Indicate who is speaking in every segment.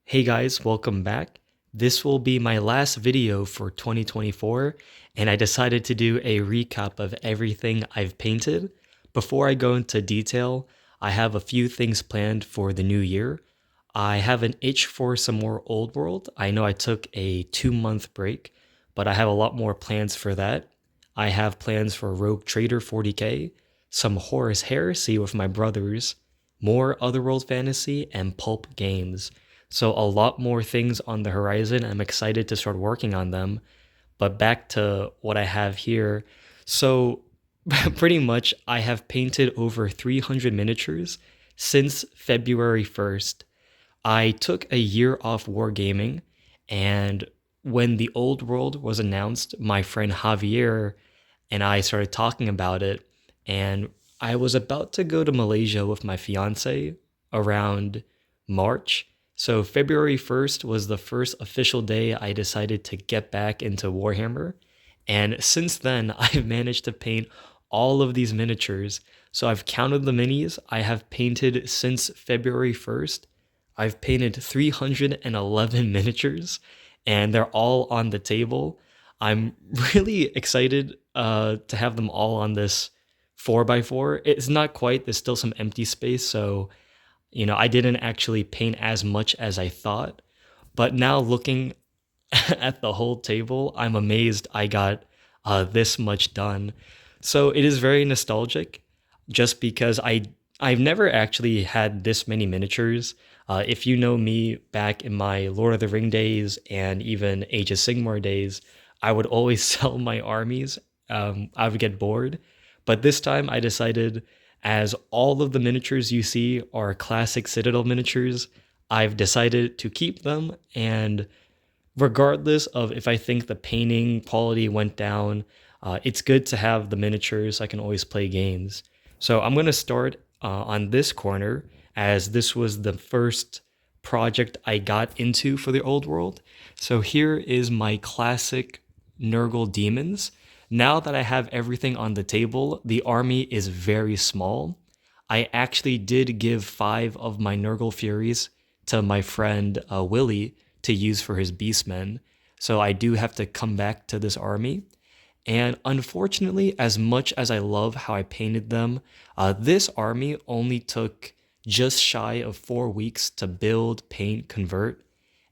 Speaker 1: Hey guys, welcome back. This will be my last video for 2024, and I decided to do a recap of everything I've painted. Before I go into detail, I have a few things planned for the new year. I have an itch for some more old world. I know I took a 2-month break, but I have a lot more plans for that. I have plans for Rogue Trader 40k, some Horus Heresy with my brothers, more Otherworld Fantasy, and Pulp Games. So a lot more things on the horizon. I'm excited to start working on them. But back to what I have here. So pretty much I have painted over 300 miniatures since February 1st. I took a year off wargaming, and when the old world was announced, my friend Javier and I started talking about it, and I was about to go to Malaysia with my fiance around March. So February 1st was the first official day I decided to get back into Warhammer. And since then, I've managed to paint all of these miniatures. So I've counted the minis I have painted since February 1st. I've painted 311 miniatures, and they're all on the table. I'm really excited to have them all on this 4x4. It's not quite, there's still some empty space, so I didn't actually paint as much as I thought. But now looking at the whole table, I'm amazed I got this much done. So it is very nostalgic, just because I've never actually had this many miniatures. If you know me back in my Lord of the Ring days and even Age of Sigmar days, I would always sell my armies. I would get bored. But this time I decided, as all of the miniatures you see are classic Citadel miniatures, I've decided to keep them. And regardless of if I think the painting quality went down, it's good to have the miniatures so I can always play games. So I'm going to start on this corner, as this was the first project I got into for the old world. So here is my classic Nurgle Demons. Now that I have everything on the table, the army is very small. I actually did give 5 of my Nurgle Furies to my friend Willie to use for his Beastmen, so I do have to come back to this army. And unfortunately, as much as I love how I painted them, this army only took just shy of 4 weeks to build, paint, convert.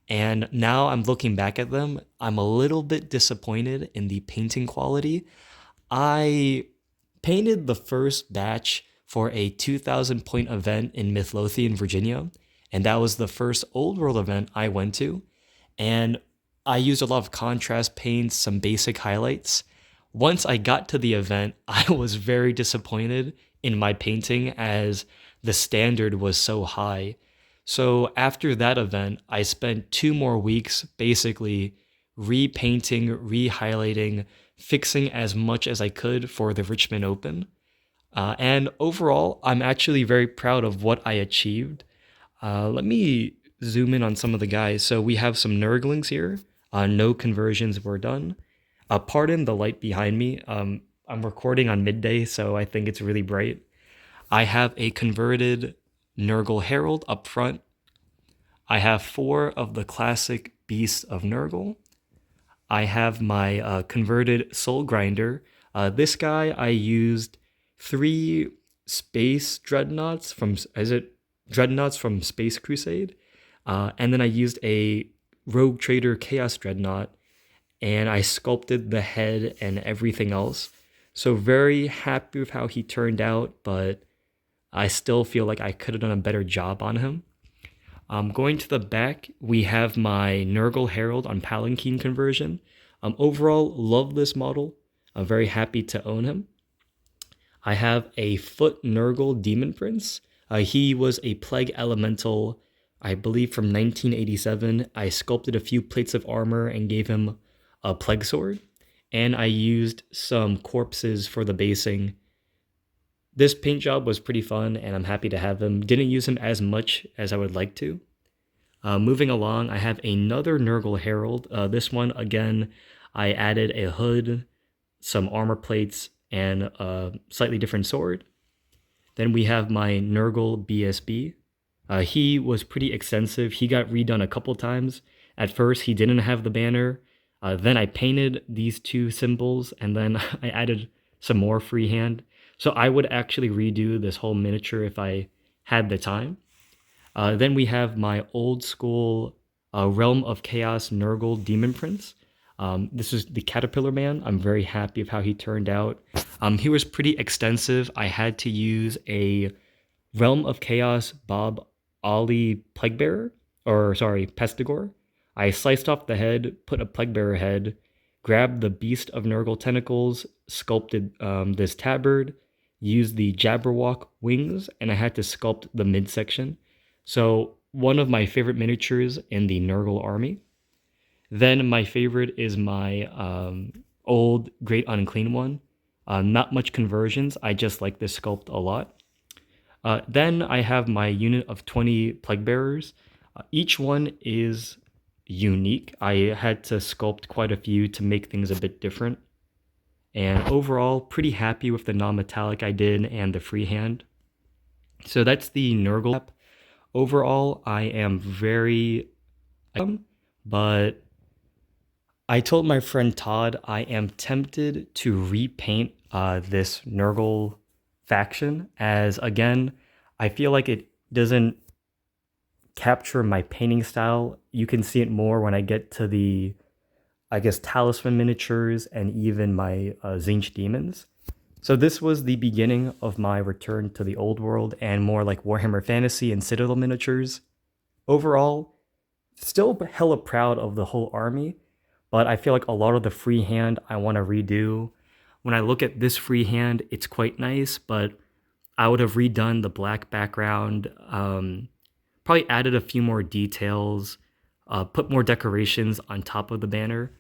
Speaker 1: And now I'm looking back at them, I'm a little bit disappointed in the painting quality. I painted the first batch for a 2,000 point event in Midlothian, Virginia, and that was the first old world event I went to. And I used a lot of contrast paints, some basic highlights. Once I got to the event, I was very disappointed in my painting, as the standard was so high. So after that event, I spent 2 more weeks basically repainting, re-highlighting, fixing as much as I could for the Richmond Open. And overall, I'm actually very proud of what I achieved. Let me zoom in on some of the guys. So we have some Nurglings here. No conversions were done. Pardon the light behind me. I'm recording on midday, so I think it's really bright. I have a converted Nurgle Herald up front. I have 4 of the classic Beasts of Nurgle. I have my converted Soul Grinder. This guy, I used 3 Space Dreadnoughts from, Dreadnoughts from Space Crusade. And then I used a Rogue Trader Chaos Dreadnought, and I sculpted the head and everything else. So very happy with how he turned out, but I still feel like I could have done a better job on him. Going to the back, we have my Nurgle Herald on Palanquin conversion. Overall, love this model. I'm very happy to own him. I have a Foot Nurgle Demon Prince. He was a Plague Elemental, I believe from 1987. I sculpted a few plates of armor and gave him a Plague Sword. And I used some corpses for the basing. This paint job was pretty fun, and I'm happy to have him. Didn't use him as much as I would like to. Moving along, I have another Nurgle Herald. This one, again, I added a hood, some armor plates, and a slightly different sword. Then we have my Nurgle BSB. He was pretty extensive. He got redone a couple times. At first, he didn't have the banner. Then I painted these two symbols, and then I added some more freehand. So I would actually redo this whole miniature if I had the time. Then we have my old school Realm of Chaos Nurgle Demon Prince. This is the Caterpillar Man. I'm very happy of how he turned out. He was pretty extensive. I had to use a Realm of Chaos Bob Ollie Plaguebearer, or sorry, Pestigore. I sliced off the head, put a Plaguebearer head, grabbed the Beast of Nurgle tentacles, sculpted this tabard, used the Jabberwock wings, and I had to sculpt the midsection. So one of my favorite miniatures in the Nurgle army. Then my favorite is my old Great Unclean one. Not much conversions. I just like this sculpt a lot. Then I have my unit of 20 plague bearers. Each one is unique. I had to sculpt quite a few to make things a bit different. And overall, pretty happy with the non-metallic I did and the freehand. So that's the Nurgle app. Overall, I am very, but I told my friend Todd I am tempted to repaint this Nurgle faction, as again, I feel like it doesn't capture my painting style. You can see it more when I get to the, I guess, talisman miniatures and even my Zinch Demons. So this was the beginning of my return to the old world and more like Warhammer Fantasy and Citadel miniatures. Overall, still hella proud of the whole army, but I feel like a lot of the freehand I want to redo. When I look at this freehand, it's quite nice, but I would have redone the black background, probably added a few more details, put more decorations on top of the banner.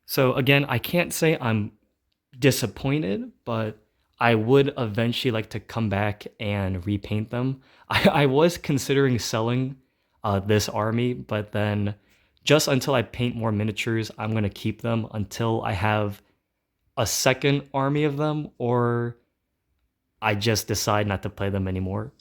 Speaker 1: So again, I can't say I'm disappointed, but I would eventually like to come back and repaint them. I was considering selling this army, but then just until I paint more miniatures, I'm going to keep them until I have a second army of them, or I just decide not to play them anymore.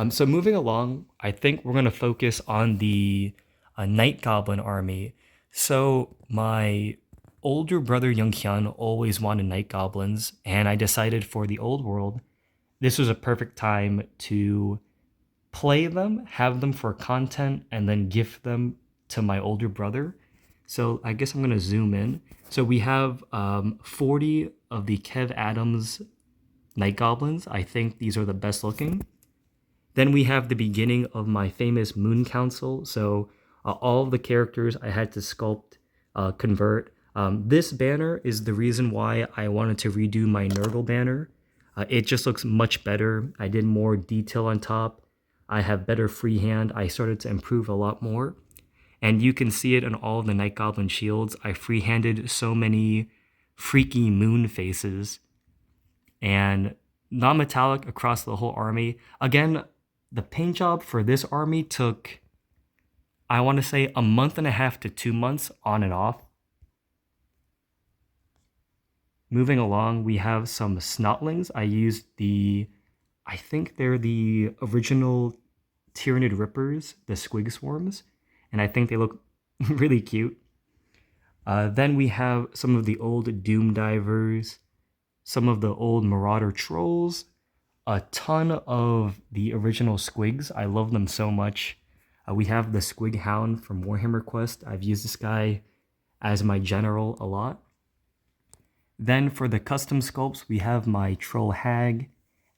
Speaker 1: So moving along, I think we're going to focus on the Night Goblin army. So my older brother Younghyun always wanted Night Goblins, and I decided for the old world, this was a perfect time to play them, have them for content, and then gift them to my older brother. So I guess I'm going to zoom in. So we have 40 of the Kev Adams Night Goblins. I think these are the best looking. Then we have the beginning of my famous Moon Council. So all of the characters I had to sculpt, convert. This banner is the reason why I wanted to redo my Nurgle banner. It just looks much better. I did more detail on top. I have better freehand. I started to improve a lot more. And you can see it in all of the Night Goblin shields. I freehanded so many freaky moon faces. And non-metallic across the whole army. Again, the paint job for this army took, I want to say, a month and a half to 2 months on and off. Moving along, we have some Snotlings. I used I think they're the original Tyrannid Rippers, the Squig Swarms, and I think they look really cute. Then we have some of the old Doom Divers, some of the old Marauder Trolls, a ton of the original Squigs. I love them so much. We have the Squig Hound from Warhammer Quest. I've used this guy as my general a lot. Then for the custom sculpts, we have my Troll Hag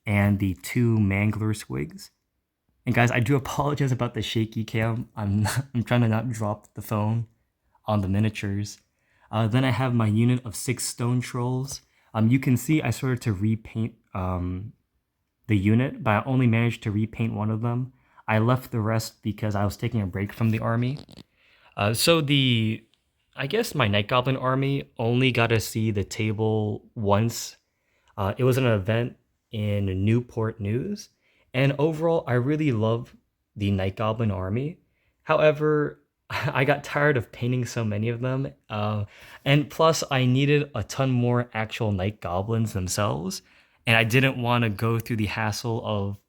Speaker 1: and the 2 Mangler Squigs. And guys, I do apologize about the shaky cam. I'm trying to not drop the phone on the miniatures. Then I have my unit of 6 Stone Trolls. You can see I started to repaint the unit, but I only managed to repaint one of them. I left the rest because I was taking a break from the army. I guess my Night Goblin army only got to see the table once. It was an event in Newport News. And overall, I really love the Night Goblin army. However, I got tired of painting so many of them. And plus, I needed a ton more actual Night Goblins themselves. And I didn't want to go through the hassle of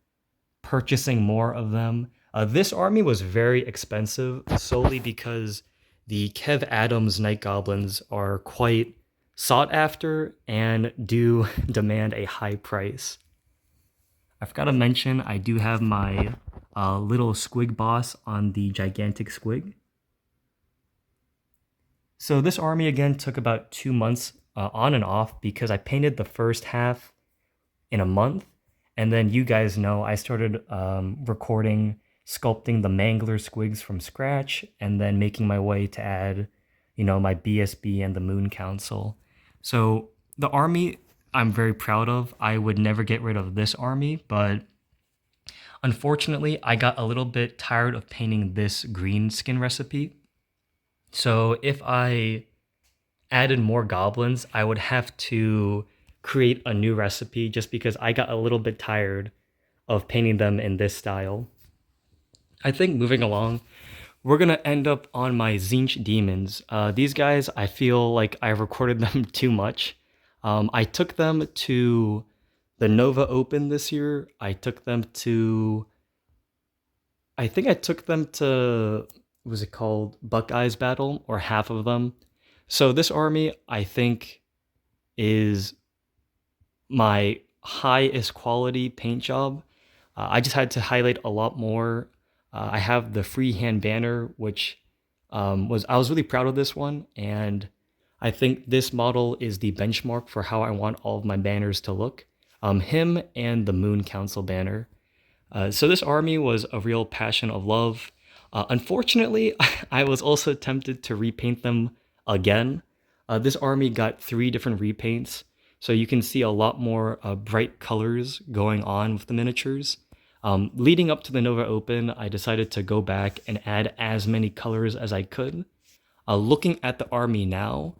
Speaker 1: purchasing more of them, This army was very expensive solely because the Kev Adams Night Goblins are quite sought after and do demand a high price. I forgot to mention I do have my little squig boss on the gigantic squig. So this army again took about 2 months on and off because I painted the first half in a month. And then you guys know I started recording, sculpting the Mangler squigs from scratch, and then making my way to add, my BSB and the Moon Council. So the army I'm very proud of. I would never get rid of this army, but unfortunately I got a little bit tired of painting this green skin recipe. So if I added more goblins, I would have to create a new recipe just because I got a little bit tired of painting them in this style. I think moving along, we're going to end up on my Zinch Demons. These guys, I feel like I recorded them too much. I took them to the Nova Open this year. I think I took them to, what was it called? Buckeyes Battle, or half of them. So this army, I think, is my highest quality paint job. I just had to highlight a lot more. I have the freehand banner, which I was really proud of this one, and I think this model is the benchmark for how I want all of my banners to look. Him and the Moon Council banner. So this army was a real passion of love. Unfortunately, I was also tempted to repaint them again. This army got 3 different repaints, so you can see a lot more bright colors going on with the miniatures. Leading up to the Nova Open, I decided to go back and add as many colors as I could. Looking at the army now,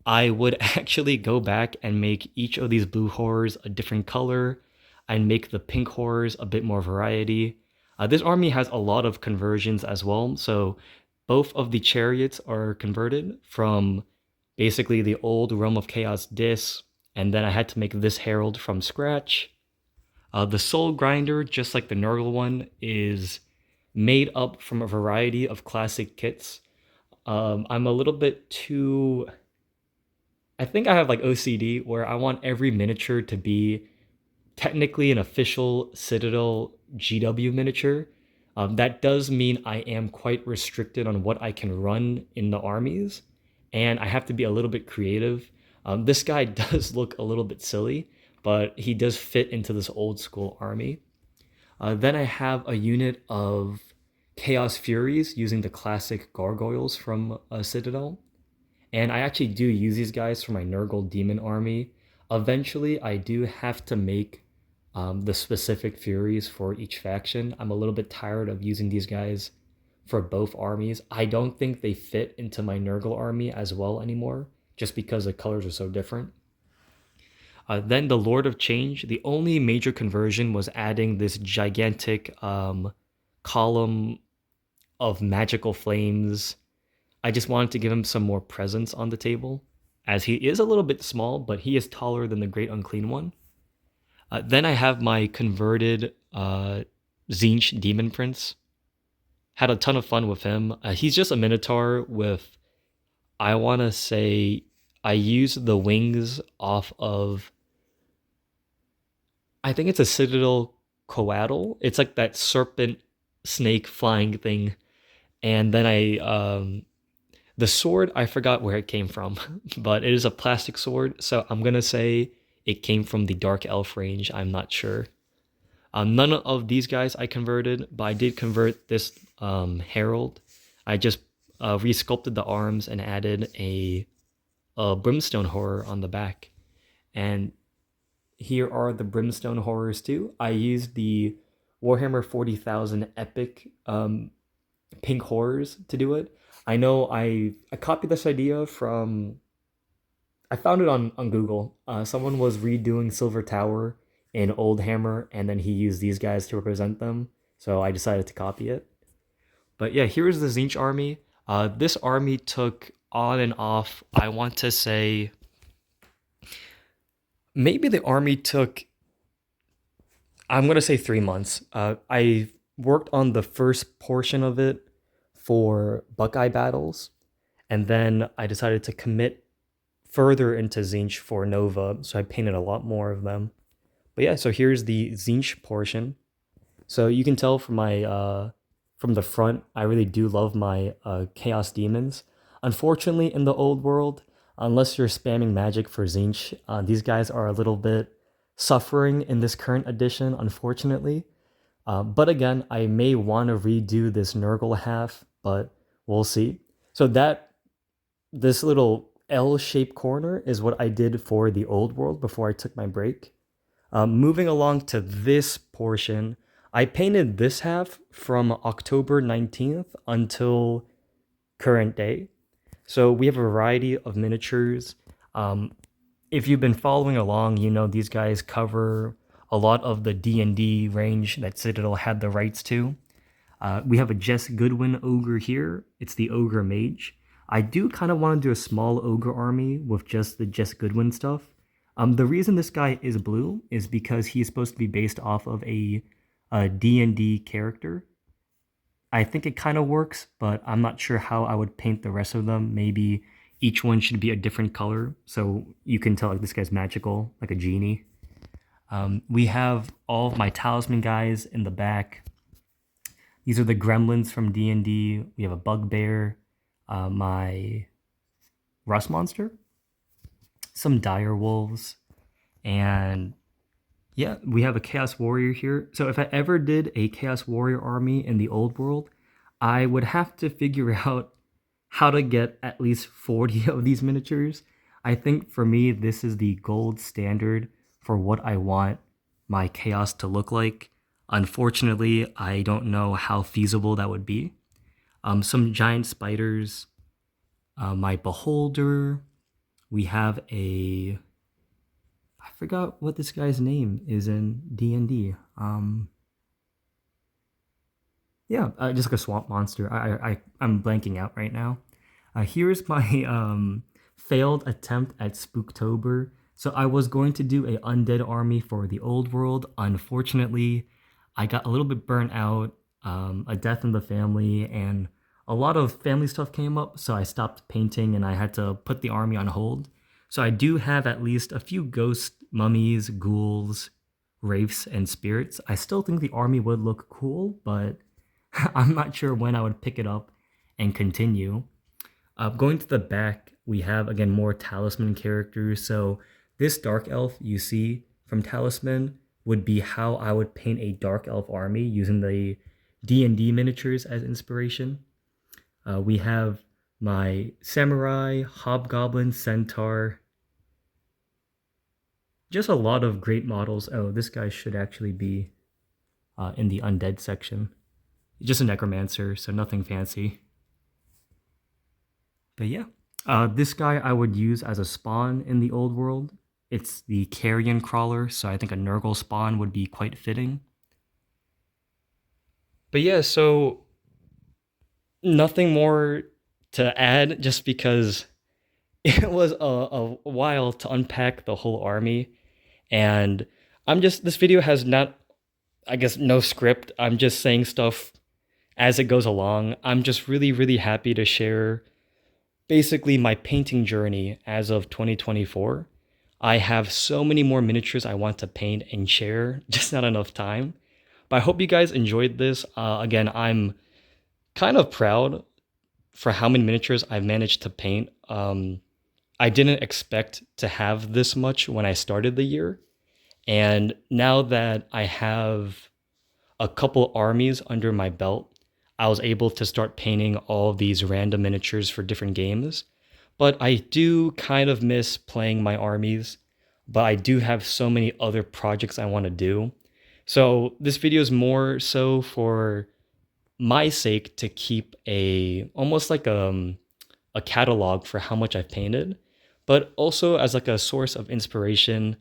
Speaker 1: I would actually go back and make each of these blue horrors a different color. I'd make the pink horrors a bit more variety. This army has a lot of conversions as well, so both of the chariots are converted from basically the old Realm of Chaos disc, and then I had to make this herald from scratch. The Soul Grinder, just like the Nurgle one, is made up from a variety of classic kits. I'm a little bit too... I think I have like OCD where I want every miniature to be technically an official Citadel GW miniature. That does mean I am quite restricted on what I can run in the armies, and I have to be a little bit creative. This guy does look a little bit silly, but he does fit into this old school army. Then I have a unit of Chaos Furies using the classic gargoyles from Citadel. And I actually do use these guys for my Nurgle Demon army. Eventually, I do have to make the specific Furies for each faction. I'm a little bit tired of using these guys for both armies. I don't think they fit into my Nurgle army as well anymore, just because the colors are so different. Then the Lord of Change, the only major conversion was adding this gigantic column of magical flames. I just wanted to give him some more presence on the table, as he is a little bit small, but he is taller than the Great Unclean One. Then I have my converted Zinch Demon Prince. Had a ton of fun with him. He's just a Minotaur with, I want to say, I used the wings off of, I think it's a Citadel Coatl. It's like that serpent snake flying thing. And then the sword, I forgot where it came from, but it is a plastic sword, so I'm going to say it came from the Dark Elf range. I'm not sure. None of these guys I converted, but I did convert this herald. I just resculpted the arms and added a brimstone horror on the back. And here are the brimstone horrors too. I used the Warhammer 40,000 epic pink horrors to do it. I know I copied this idea from, I found it on Google. Someone was redoing Silver Tower in Old Hammer, and then he used these guys to represent them, so I decided to copy it. But yeah, here's the Zinch Army. This army took on and off, I want to say, maybe the army took, I'm going to say 3 months. I worked on the first portion of it for Buckeye battles, and then I decided to commit further into Zinch for Nova, so I painted a lot more of them. But yeah, so here's the Zinch portion. So you can tell from the front, I really do love my Chaos Demons. Unfortunately, in the old world, unless you're spamming magic for Zinch, these guys are a little bit suffering in this current edition, unfortunately. But again, I may want to redo this Nurgle half, but we'll see. So this little L-shaped corner is what I did for the old world before I took my break. Moving along to this portion, I painted this half from October 19th until current day. So we have a variety of miniatures. If you've been following along, you know these guys cover a lot of the D&D range that Citadel had the rights to. We have a Jess Goodwin ogre here. It's the ogre mage. I do kind of want to do a small ogre army with just the Jess Goodwin stuff. The reason this guy is blue is because he's supposed to be based off of a D&D character. I think it kind of works, but I'm not sure how I would paint the rest of them. Maybe each one should be a different color so you can tell like this guy's magical, like a genie. We have all of my talisman guys in the back. These are the gremlins from D&D. We have a bugbear, my rust monster, some dire wolves, and yeah, we have a Chaos Warrior here. So if I ever did a Chaos Warrior army in the old world, I would have to figure out how to get at least 40 of these miniatures. I think for me, this is the gold standard for what I want my Chaos to look like. Unfortunately, I don't know how feasible that would be. Some giant spiders, my Beholder. We have I forgot what this guy's name is in D&D. Yeah, just like a swamp monster. I'm blanking out right now. Here's my failed attempt at Spooktober. So I was going to do a undead army for the old world. Unfortunately, I got a little bit burnt out, a death in the family, and a lot of family stuff came up, so I stopped painting and I had to put the army on hold. So I do have at least a few ghost mummies, ghouls, wraiths, and spirits. I still think the army would look cool, but I'm not sure when I would pick it up and continue. Going to the back, we have, again, more talisman characters. So this dark elf you see from Talisman would be how I would paint a dark elf army using the D&D miniatures as inspiration. We have my samurai, hobgoblin, centaur. Just a lot of great models. Oh, this guy should actually be in the undead section. Just a necromancer, so nothing fancy. But yeah, this guy I would use as a spawn in the old world. It's the carrion crawler, so I think a Nurgle spawn would be quite fitting. But yeah, so nothing more to add, just because it was a while to unpack the whole army. And this video has not, I guess, no script. I'm just saying stuff as it goes along. I'm just really, really happy to share basically my painting journey as of 2024. I have so many more miniatures I want to paint and share, just not enough time. But I hope you guys enjoyed this. Again, I'm kind of proud for how many miniatures I've managed to paint. I didn't expect to have this much when I started the year. And now that I have a couple armies under my belt, I was able to start painting all of these random miniatures for different games. But I do kind of miss playing my armies, but I do have so many other projects I want to do. So this video is more so for my sake to keep almost like a catalog for how much I've painted, but also as like a source of inspiration.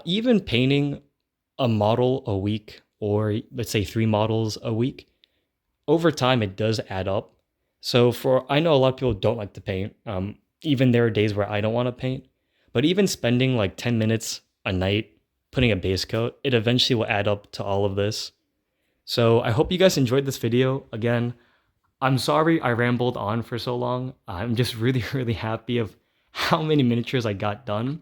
Speaker 1: Even painting a model a week, or let's say 3 models a week, over time it does add up. So I know a lot of people don't like to paint. Even there are days where I don't want to paint, but even spending like 10 minutes a night putting a base coat, it eventually will add up to all of this. So I hope you guys enjoyed this video. Again, I'm sorry I rambled on for so long. I'm just really, really happy of how many miniatures I got done.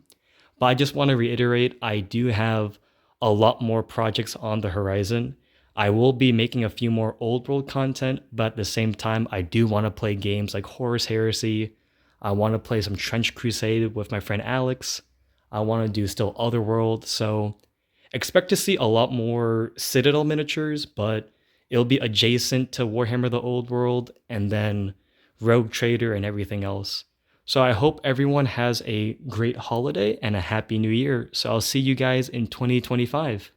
Speaker 1: But I just want to reiterate, I do have a lot more projects on the horizon. I will be making a few more old world content, but at the same time, I do want to play games like Horus Heresy. I want to play some Trench Crusade with my friend Alex. I want to do still Otherworld. So expect to see a lot more Citadel miniatures, but it'll be adjacent to Warhammer the Old World and then Rogue Trader and everything else. So I hope everyone has a great holiday and a happy new year. So I'll see you guys in 2025.